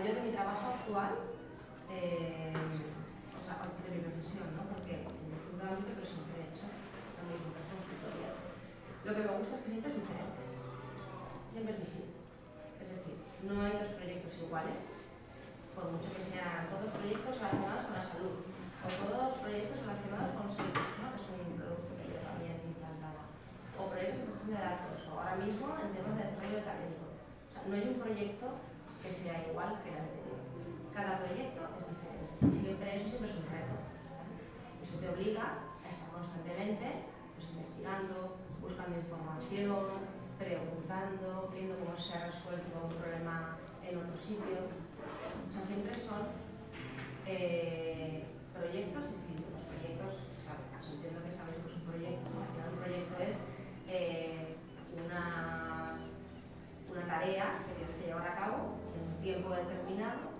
yo de mi trabajo actual, o sea, de mi profesión, ¿no? Porque en distinto ámbito, pero siempre he hecho lo mismo, que es consultoría. Lo que me gusta es que siempre es diferente, siempre es distinto. Es decir, no hay dos proyectos iguales, por mucho que sean todos proyectos relacionados con la salud, o todos proyectos relacionados con servicios, ¿no? Que es un producto que yo también implantaba, o proyectos de protección de datos, o ahora mismo en temas de desarrollo de talento. O sea, no hay un proyecto que sea igual que el anterior. Cada proyecto es diferente y siempre es un reto, ¿vale? Eso te obliga a estar constantemente pues, investigando, buscando información, preguntando, viendo cómo se ha resuelto un problema en otro sitio. O sea, siempre son proyectos distintos. Proyectos, ¿sabes? Entiendo que sabéis que es un proyecto. Al final un proyecto es una tarea que tienes que llevar a cabo en un tiempo determinado,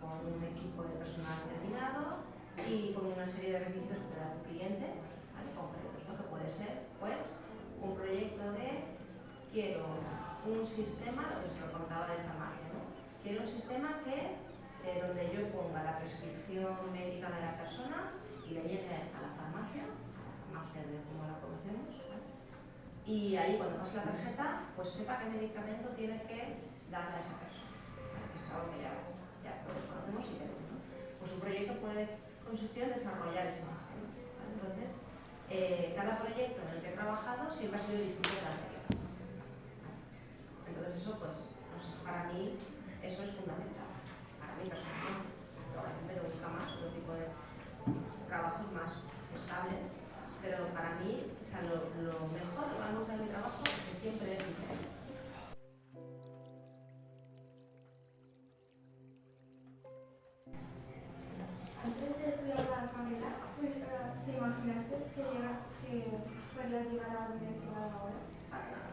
con un equipo de personal determinado y con una serie de requisitos que te da tu cliente, ¿vale? Concretos, ¿no? Que puede ser, pues, un proyecto de quiero un sistema, lo que se lo contaba de farmacia, ¿no? Quiero un sistema que donde yo ponga la prescripción médica de la persona y le llegue a la farmacia de como la conocemos, ¿vale? Y ahí cuando pase la tarjeta, pues sepa qué medicamento tiene que darle a esa persona, ¿vale? Que es algo que ya todos conocemos y tenemos, ¿no? Pues un proyecto puede consistir en desarrollar ese sistema, ¿vale? Entonces, cada proyecto en el que he trabajado siempre ha sido distinto del anterior, ¿vale? Entonces eso, pues, no sé, para mí eso es fundamental. Para mí personalmente, luego hay gente que busca más otro tipo de trabajos más estables, pero para mí, o sea, lo mejor que me gusta de mi trabajo es que siempre es diferente. Antes de estudiar la carrera, ¿te imaginaste que podrías llegar a donde has llegado ahora? Para nada,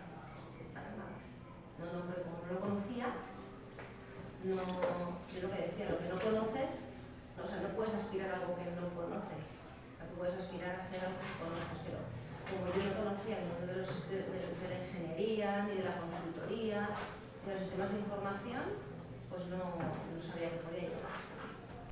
para nada. No, pero como no lo conocía, no, yo lo que decía, lo que no conoces, o sea, no puedes aspirar a algo que no conoces. O sea, tú puedes aspirar a ser algo que conoces, pero como yo no conocía el mundo de la ingeniería, ni de la consultoría, ni de los sistemas de información, pues no sabía que podía llegar.